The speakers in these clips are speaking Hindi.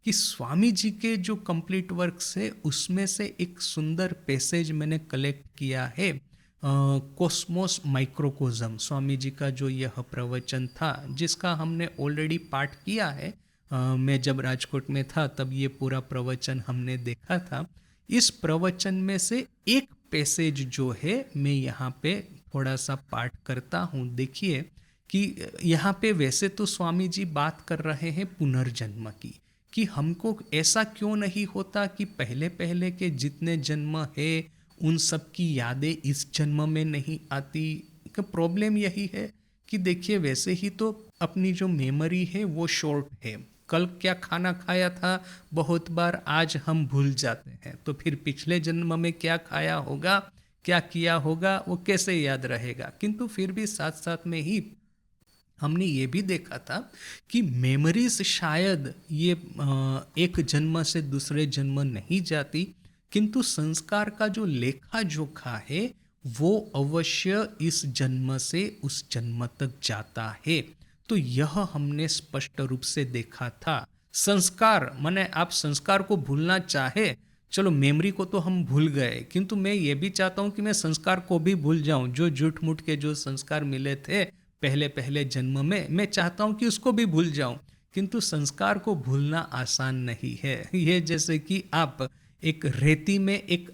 कि स्वामी जी के जो कंप्लीट वर्क्स है उसमें से एक सुंदर पैसेज मैंने कलेक्ट किया है। कॉस्मोस माइक्रोकोज्म स्वामी जी का जो यह प्रवचन था, जिसका हमने ऑलरेडी पाठ किया है। मैं जब राजकोट में था तब ये पूरा प्रवचन हमने देखा था। इस प्रवचन में से एक पैसेज जो है मैं यहाँ पे थोड़ा सा पाठ करता हूँ। देखिए कि यहाँ पे वैसे तो स्वामी जी बात कर रहे हैं पुनर्जन्म की, कि हमको ऐसा क्यों नहीं होता कि पहले पहले के जितने जन्म है उन सब की यादें इस जन्म में नहीं आती। का प्रॉब्लम यही है कि देखिए वैसे ही तो अपनी जो मेमोरी है वो शॉर्ट है। कल क्या खाना खाया था बहुत बार आज हम भूल जाते हैं, तो फिर पिछले जन्म में क्या खाया होगा, क्या किया होगा, वो कैसे याद रहेगा। किंतु फिर भी साथ साथ में ही हमने ये भी देखा था कि मेमोरीज शायद ये एक जन्म से दूसरे जन्म नहीं जाती, किंतु संस्कार का जो लेखा जोखा है वो अवश्य इस जन्म से उस जन्म तक जाता है। तो यह हमने स्पष्ट रूप से देखा था। संस्कार माने आप संस्कार को भूलना चाहे, चलो मेमोरी को तो हम भूल गए, किंतु मैं ये भी चाहता हूँ कि मैं संस्कार को भी भूल जाऊं। जो झूठ मूठ के जो संस्कार मिले थे पहले पहले जन्म में, मैं चाहता हूँ कि उसको भी भूल जाऊं। किंतु संस्कार को भूलना आसान नहीं है। ये जैसे कि आप एक रेती में एक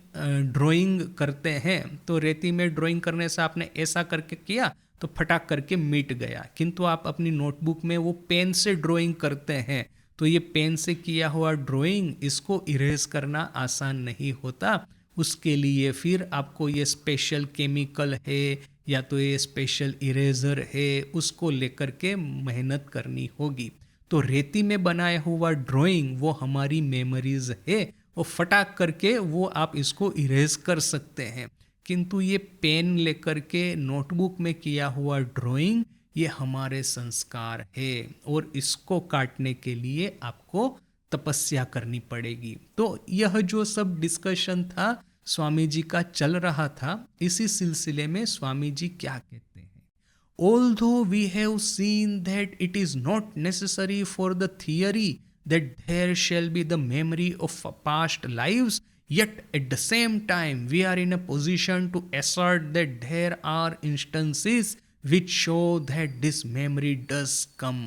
ड्राइंग करते हैं, तो रेती में ड्राइंग करने से आपने ऐसा करके किया तो फटाक करके मिट गया, किंतु आप अपनी नोटबुक में वो पेन से ड्राइंग करते हैं, तो ये पेन से किया हुआ ड्राइंग इसको इरेज करना आसान नहीं होता। उसके लिए फिर आपको ये स्पेशल केमिकल है या तो ये स्पेशल इरेजर है, उसको लेकर के मेहनत करनी होगी। तो रेती में बनाया हुआ ड्राइंग वो हमारी मेमोरीज है, वो फटाक करके वो आप इसको इरेज कर सकते हैं। किंतु ये पेन लेकर के नोटबुक में किया हुआ ड्राइंग ये हमारे संस्कार है, और इसको काटने के लिए आपको तपस्या करनी पड़ेगी। तो यह जो सब डिस्कशन था स्वामी जी का चल रहा था, इसी सिलसिले में स्वामी जी क्या कहते हैं। Although we have seen that it is not necessary for the theory that there shall be the memory of past lives, yet at the same time we are in a position to assert that there are instances which show that this memory does come.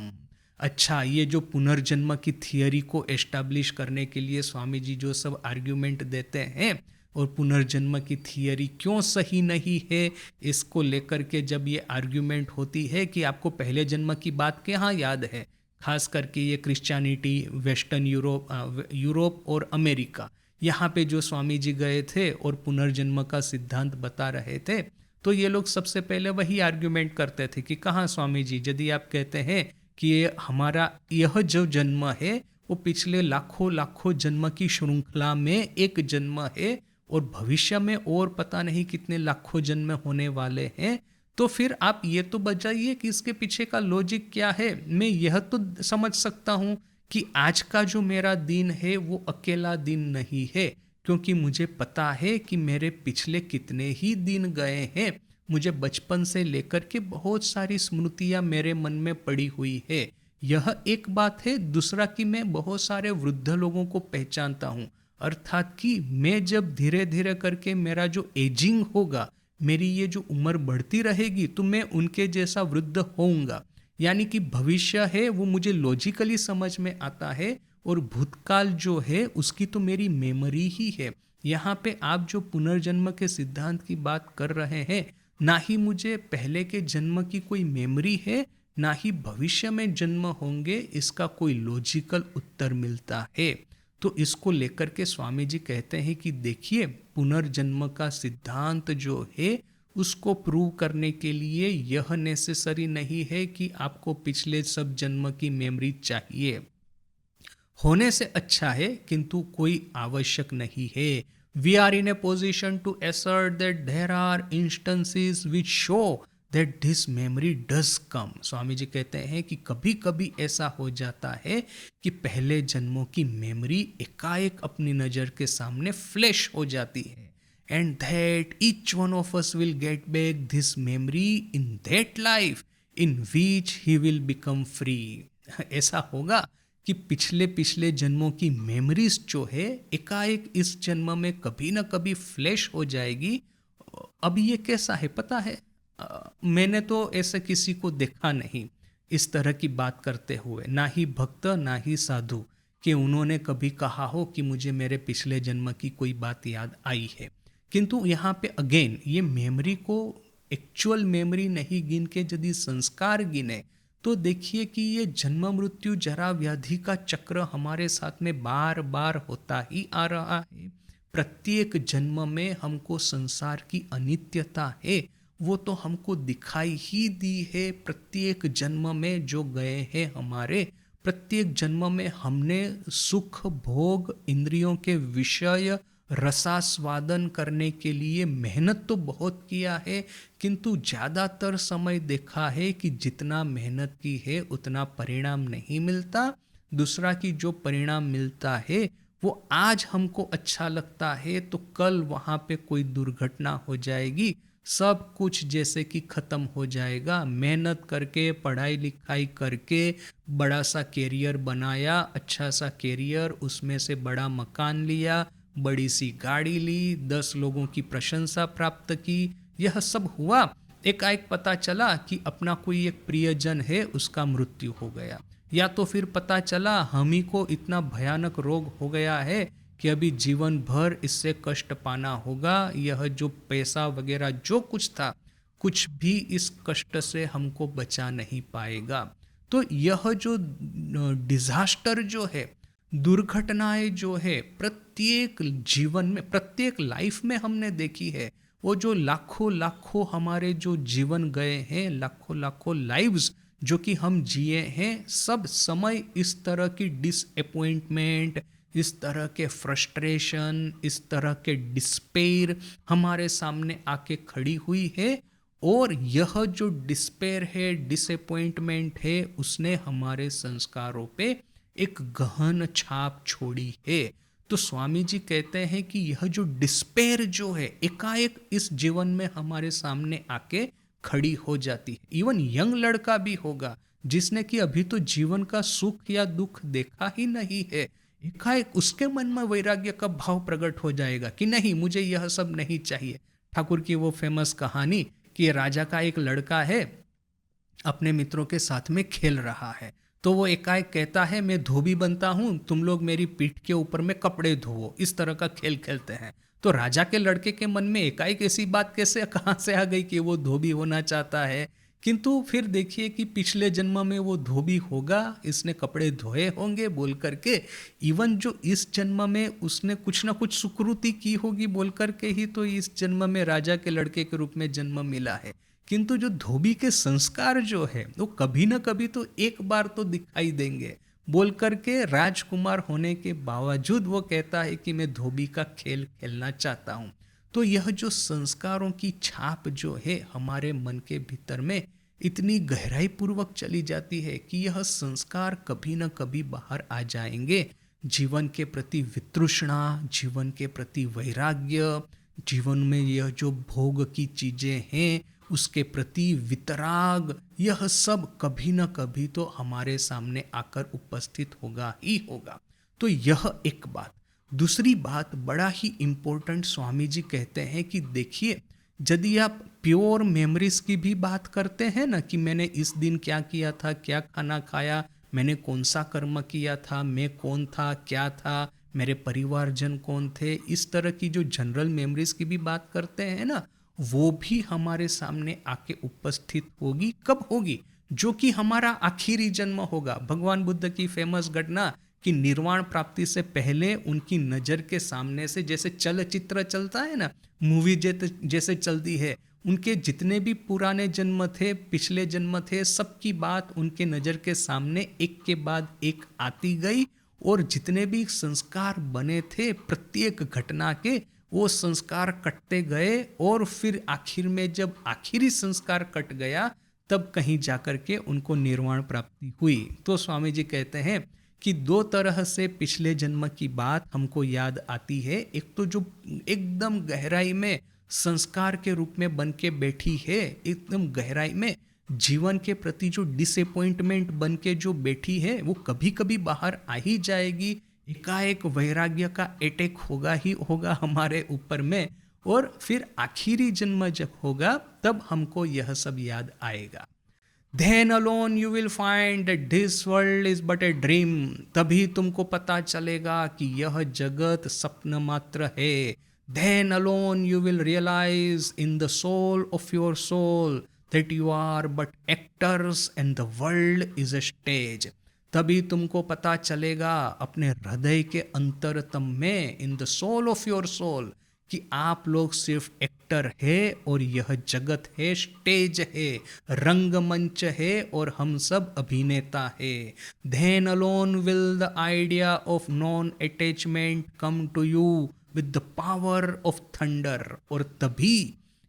अच्छा, ये जो पुनर्जन्म की थियरी को एस्टैब्लिश करने के लिए स्वामी जी जो सब आर्ग्यूमेंट देते हैं, और पुनर्जन्म की थियरी क्यों सही नहीं है, इसको लेकर के जब ये आर्ग्यूमेंट होती है कि आपको पहले जन्म की बात कहाँ याद है, खास करके ये क्रिश्चियनिटी वेस्टर्न यूरोप और अमेरिका, यहाँ पे जो स्वामी जी गए थे और पुनर्जन्म का सिद्धांत बता रहे थे, तो ये लोग सबसे पहले वही आर्ग्यूमेंट करते थे कि कहाँ स्वामी जी, यदि आप कहते हैं कि ये हमारा यह जो जन्म है वो पिछले लाखों लाखों जन्म की श्रृंखला में एक जन्म है, और भविष्य में और पता नहीं कितने लाखों जन्म होने वाले हैं, तो फिर आप ये तो बताइए कि इसके पीछे का लॉजिक क्या है। मैं यह तो समझ सकता हूँ कि आज का जो मेरा दिन है वो अकेला दिन नहीं है, क्योंकि मुझे पता है कि मेरे पिछले कितने ही दिन गए हैं। मुझे बचपन से लेकर के बहुत सारी स्मृतियाँ मेरे मन में पड़ी हुई है, यह एक बात है। दूसरा कि मैं बहुत सारे वृद्ध लोगों को पहचानता हूँ, अर्थात कि मैं जब धीरे धीरे करके मेरा जो एजिंग होगा, मेरी ये जो उम्र बढ़ती रहेगी, तो मैं उनके जैसा वृद्ध होऊंगा। यानी कि भविष्य है वो मुझे लॉजिकली समझ में आता है, और भूतकाल जो है उसकी तो मेरी मेमोरी ही है। यहाँ पे आप जो पुनर्जन्म के सिद्धांत की बात कर रहे हैं, ना ही मुझे पहले के जन्म की कोई मेमोरी है, ना ही भविष्य में जन्म होंगे, इसका कोई लॉजिकल उत्तर मिलता है। तो इसको लेकर के स्वामी जी कहते हैं कि देखिए, पुनर्जन्म का सिद्धांत जो है उसको प्रूव करने के लिए यह नेसेसरी नहीं है कि आपको पिछले सब जन्म की मेमोरी चाहिए। होने से अच्छा है, किंतु कोई आवश्यक नहीं है। We are in a position to assert that there are instances which show that this memory does come. Swami ji कहते हैं कि कभी कभी ऐसा हो जाता है कि पहले जन्मों की मेमोरी एकाएक अपनी नज़र के सामने फ्लैश हो जाती है, and that each one of us will get back this memory in that life in which he will become free. ऐसा होगा कि पिछले पिछले जन्मों की मेमोरीज जो है एकाएक इस जन्म में कभी ना कभी फ्लैश हो जाएगी। अब ये कैसा है पता है? मैंने तो ऐसे किसी को देखा नहीं इस तरह की बात करते हुए, ना ही भक्त ना ही साधु, कि उन्होंने कभी कहा हो कि मुझे मेरे पिछले जन्म की कोई बात याद आई है। किंतु यहाँ पे अगेन ये मेमोरी को एक्चुअल मेमोरी नहीं गिन के यदि संस्कार गिने तो देखिए कि ये जन्म मृत्यु जरा व्याधि का चक्र हमारे साथ में बार बार होता ही आ रहा है। प्रत्येक जन्म में हमको संसार की अनित्यता है वो तो हमको दिखाई ही दी है। प्रत्येक जन्म में जो गए हैं हमारे, प्रत्येक जन्म में हमने सुख भोग इंद्रियों के विषय रसास्वादन करने के लिए मेहनत तो बहुत किया है, किंतु ज़्यादातर समय देखा है कि जितना मेहनत की है उतना परिणाम नहीं मिलता। दूसरा कि जो परिणाम मिलता है वो आज हमको अच्छा लगता है तो कल वहाँ पे कोई दुर्घटना हो जाएगी, सब कुछ जैसे कि ख़त्म हो जाएगा। मेहनत करके पढ़ाई लिखाई करके बड़ा सा कैरियर बनाया, अच्छा सा कैरियर, उसमें से बड़ा मकान लिया, बड़ी सी गाड़ी ली, 10 लोगों की प्रशंसा प्राप्त की, यह सब हुआ। एकाएक पता चला कि अपना कोई एक प्रियजन है उसका मृत्यु हो गया, या तो फिर पता चला हम ही को इतना भयानक रोग हो गया है कि अभी जीवन भर इससे कष्ट पाना होगा। यह जो पैसा वगैरह जो कुछ था कुछ भी इस कष्ट से हमको बचा नहीं पाएगा। तो यह जो डिजास्टर जो है, दुर्घटनाएं जो है प्रत्येक जीवन में प्रत्येक लाइफ में हमने देखी है। वो जो लाखों लाखों हमारे जो जीवन गए हैं, लाखों लाखों लाइव्स जो कि हम जिए हैं, सब समय इस तरह की डिसअपॉइंटमेंट, इस तरह के फ्रस्ट्रेशन, इस तरह के डिस्पेयर हमारे सामने आके खड़ी हुई है। और यह जो डिस्पेयर है, डिसअपॉइंटमेंट है, उसने हमारे संस्कारों पे एक गहन छाप छोड़ी है। तो स्वामी जी कहते हैं कि यह जो डिस्पेयर जो है एकाएक इस जीवन में हमारे सामने आके खड़ी हो जाती है। इवन यंग लड़का भी होगा जिसने कि अभी तो जीवन का सुख या दुख देखा ही नहीं है, एकाएक उसके मन में वैराग्य का भाव प्रकट हो जाएगा कि नहीं, मुझे यह सब नहीं चाहिए। ठाकुर की वो फेमस कहानी कि राजा का एक लड़का है, अपने मित्रों के साथ में खेल रहा है, तो वो एकाएक कहता है मैं धोबी बनता हूं, तुम लोग मेरी पीठ के ऊपर में कपड़े धोवो। इस तरह का खेल खेलते हैं। तो राजा के लड़के के मन में एकाएक ऐसी बात कैसे कहाँ से आ गई कि वो धोबी होना चाहता है। किंतु फिर देखिए कि पिछले जन्म में वो धोबी होगा, इसने कपड़े धोए होंगे बोल करके, इवन जो इस जन्म में उसने कुछ ना कुछ सुकृति की होगी बोल करके ही तो इस जन्म में राजा के लड़के के रूप में जन्म मिला है। किंतु जो धोबी के संस्कार जो है वो कभी ना कभी तो एक बार तो दिखाई देंगे बोल करके राजकुमार होने के बावजूद वो कहता है कि मैं धोबी का खेल खेलना चाहता हूँ। तो यह जो संस्कारों की छाप जो है हमारे मन के भीतर में इतनी गहराई पूर्वक चली जाती है कि यह संस्कार कभी न कभी बाहर आ जाएंगे। जीवन के प्रति वितृष्णा, जीवन के प्रति वैराग्य, जीवन में यह जो भोग की चीजें हैं उसके प्रति वितराग, यह सब कभी न कभी तो हमारे सामने आकर उपस्थित होगा ही होगा। तो यह एक बात। दूसरी बात बड़ा ही इम्पोर्टेंट स्वामी जी कहते हैं कि देखिए, यदि आप प्योर मेमोरीज की भी बात करते हैं ना कि मैंने इस दिन क्या किया था, क्या खाना खाया, मैंने कौन सा कर्म किया था, मैं कौन था, क्या था, मेरे परिवारजन कौन थे, इस तरह की जो जनरल मेमोरीज की भी बात करते हैं ना, वो भी हमारे सामने आके उपस्थित होगी। कब होगी? जो कि हमारा आखिरी जन्म होगा। भगवान बुद्ध की फेमस घटना कि निर्वाण प्राप्ति से पहले उनकी नज़र के सामने से जैसे चलचित्र चलता है ना, मूवी जैसे चलती है, उनके जितने भी पुराने जन्म थे, पिछले जन्म थे, सबकी बात उनके नज़र के सामने एक के बाद एक आती गई। और जितने भी संस्कार बने थे प्रत्येक घटना के, वो संस्कार कटते गए। और फिर आखिर में जब आखिरी संस्कार कट गया तब कहीं जाकर के उनको निर्वाण प्राप्ति हुई। तो स्वामी जी कहते हैं कि दो तरह से पिछले जन्म की बात हमको याद आती है। एक तो जो एकदम गहराई में संस्कार के रूप में बन के बैठी है, एकदम गहराई में, जीवन के प्रति जो डिसअपॉइंटमेंट बन के जो बैठी है वो कभी कभी बाहर आ ही जाएगी। एकाएक वैराग्य का अटैक होगा ही होगा हमारे ऊपर में, और फिर आखिरी जन्म जब होगा तब हमको यह सब याद आएगा। Then alone you will find that this world is but a dream। तभी तुमको पता चलेगा कि यह जगत स्वप्न मात्र है। Then alone you will realize in the soul of your soul that you are but actors and the world is a stage। तभी तुमको पता चलेगा अपने हृदय के अंतरतम में, in the soul of your soul, कि आप लोग सिर्फ एक्टर है और यह जगत है, स्टेज है, रंगमंच है और हम सब अभिनेता है। Then alone will the idea of non-attachment come to you with the power of thunder। और तभी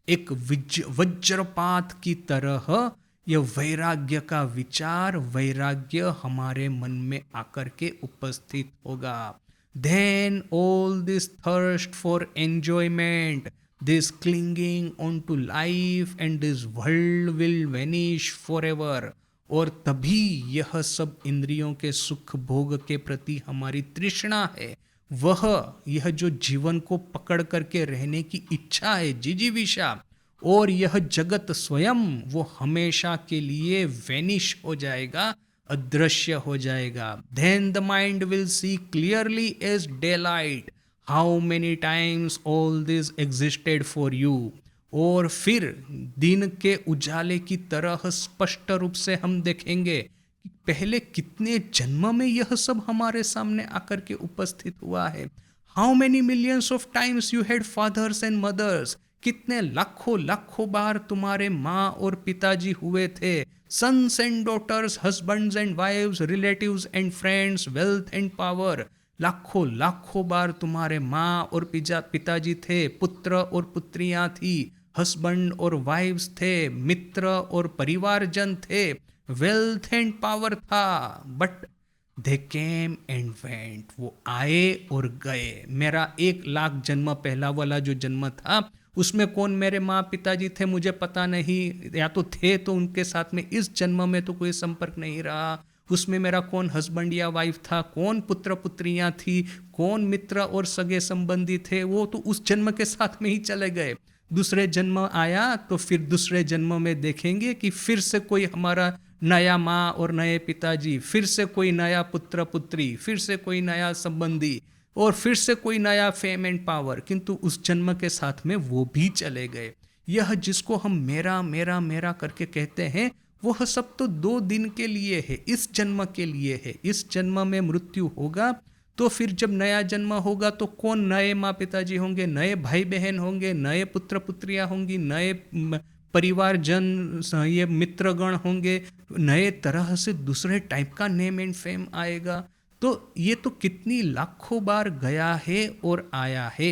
एक वज्रपात की तरह यह वैराग्य का विचार, वैराग्य हमारे मन में आकर के उपस्थित होगा। Then all this thirst for enjoyment, this clinging onto life and this world will vanish forever। और तभी यह सब इंद्रियों के सुख भोग के प्रति हमारी तृष्णा है, वह यह जो जीवन को पकड़ करके रहने की इच्छा है, जिजीविषा, और यह जगत स्वयं वो हमेशा के लिए वैनिश हो जाएगा, अदृश्य हो जाएगा। Then the mind will see clearly as daylight how many times all this existed for you। और फिर दिन के उजाले की तरह स्पष्ट रूप से हम देखेंगे कि पहले कितने जन्म में यह सब हमारे सामने आकर के उपस्थित हुआ है। How many millions of times you had fathers and mothers। कितने लाखों लाखों बार तुम्हारे माँ और पिताजी हुए थे। Sons and daughters, husbands and wives, relatives and friends, wealth and power। लाखों लाखों बार तुम्हारे माँ और पिताजी थे, पुत्र और पुत्रियां थी, हस्बैंड और वाइफ्स थे, मित्र और परिवारजन थे, वेल्थ एंड पावर था। But they came and went, वो आए और गए। मेरा 1,00,000 जन्म पहला वाला जो जन्म था उसमें कौन मेरे माँ पिताजी थे मुझे पता नहीं, या तो थे तो उनके साथ में इस जन्म में तो कोई संपर्क नहीं रहा। उसमें मेरा कौन हस्बैंड या वाइफ था, कौन पुत्र पुत्रियां थी, कौन मित्र और सगे संबंधी थे, वो तो उस जन्म के साथ में ही चले गए। दूसरे जन्म आया तो फिर दूसरे जन्म में देखेंगे कि फिर से कोई हमारा नया माँ और नए पिताजी, फिर से कोई नया पुत्र पुत्री, फिर से कोई नया संबंधी, और फिर से कोई नया फेम एंड पावर, किंतु उस जन्म के साथ में वो भी चले गए। यह जिसको हम मेरा मेरा मेरा करके कहते हैं, वह सब तो 2 दिन के लिए है, इस जन्म के लिए है। इस जन्म में मृत्यु होगा तो फिर जब नया जन्म होगा तो कौन नए माँ पिताजी होंगे, नए भाई बहन होंगे, नए पुत्र पुत्रियां होंगी, नए परिवारजन, ये मित्रगण होंगे, नए तरह से दूसरे टाइप का नेम एंड फेम आएगा। तो ये तो कितनी लाखों बार गया है और आया है।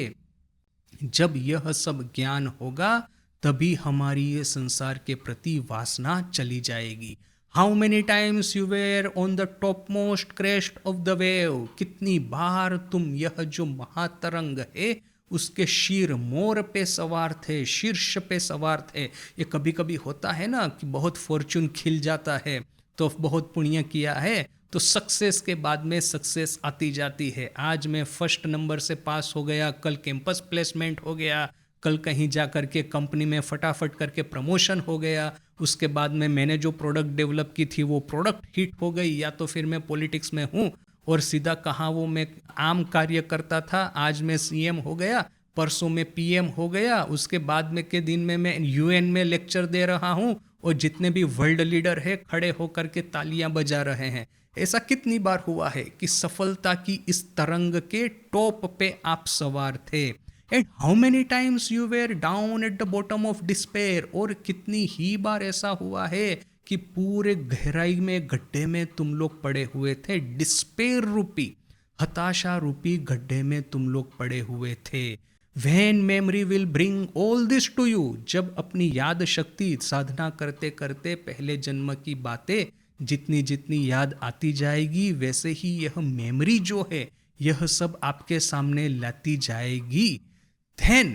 जब यह सब ज्ञान होगा तभी हमारी ये संसार के प्रति वासना चली जाएगी। How many times you were on the top most crest of the wave, कितनी बार तुम यह जो महातरंग है उसके शीर मोर पे सवार थे, शीर्ष पे सवार थे। ये कभी कभी होता है ना कि बहुत फॉर्चून खिल जाता है तो बहुत पुण्य किया है तो सक्सेस के बाद में सक्सेस आती जाती है। आज मैं फर्स्ट नंबर से पास हो गया, कल कैंपस प्लेसमेंट हो गया, कल कहीं जा कर के कंपनी में फटाफट करके प्रमोशन हो गया, उसके बाद में मैंने जो प्रोडक्ट डेवलप की थी वो प्रोडक्ट हिट हो गई, या तो फिर मैं पॉलिटिक्स में हूँ और सीधा कहाँ वो मैं आम कार्य करता था, आज मैं सीएम हो गया, परसों में पीएम हो गया, उसके बाद में के दिन में मैं यूएन में लेक्चर दे रहा हूँ और जितने भी वर्ल्ड लीडर है खड़े होकर के तालियां बजा रहे हैं। ऐसा कितनी बार हुआ है कि सफलता की इस तरंग के टॉप पे आप सवार थे। And how many times you were down at the bottom of despair, और कितनी ही बार ऐसा हुआ है कि पूरे गहराई में गड्ढे में तुम लोग पड़े हुए थे, डिस्पेयर रूपी, हताशा रूपी गड्ढे में तुम लोग पड़े हुए थे। When memory will bring all this to you, जब अपनी याद शक्ति साधना करते करते पहले जन्म की बातें जितनी जितनी याद आती जाएगी वैसे ही यह मेमोरी जो है यह सब आपके सामने लाती जाएगी। Then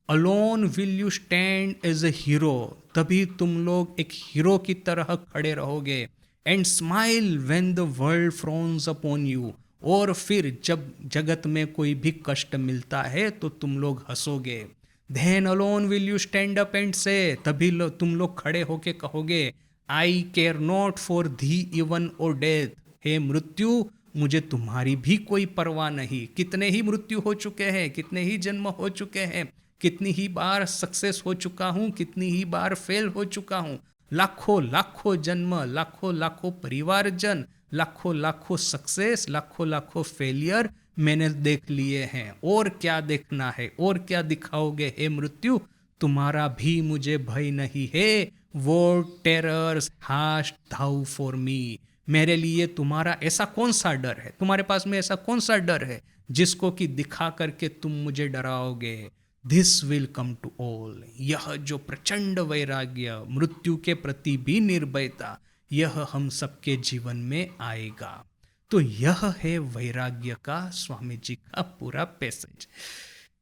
alone will you stand as a hero, तभी तुम लोग एक हीरो की तरह खड़े रहोगे। And smile when the world frowns upon you, और फिर जब जगत में कोई भी कष्ट मिलता है तो तुम लोग हंसोगे। Then alone will you stand up and say, तभी तुम लोग खड़े होके कहोगे, I care not for thee even or death, हे मृत्यु मुझे तुम्हारी भी कोई परवाह नहीं। कितने ही मृत्यु हो चुके हैं, कितने ही जन्म हो चुके हैं, कितनी ही बार सक्सेस हो चुका हूँ, कितनी ही बार फेल हो चुका हूँ। लाखों लाखों जन्म, लाखों लाखों परिवारजन, लाखों लाखों सक्सेस, लाखों लाखों फेलियर मैंने देख लिए हैं। और क्या देखना है, और क्या दिखाओगे हे मृत्यु, तुम्हारा भी मुझे भय नहीं है। वो टेरर्स हास्ट थाउ फॉर मी, मेरे लिए तुम्हारा ऐसा कौन सा डर है, तुम्हारे पास में ऐसा कौन सा डर है जिसको कि दिखा करके तुम मुझे डराओगे। This will come to all, यह जो प्रचंड वैराग्य, मृत्यु के प्रति भी निर्भयता, यह हम सबके जीवन में आएगा। तो यह है वैराग्य का स्वामी जी का पूरा पैसेज।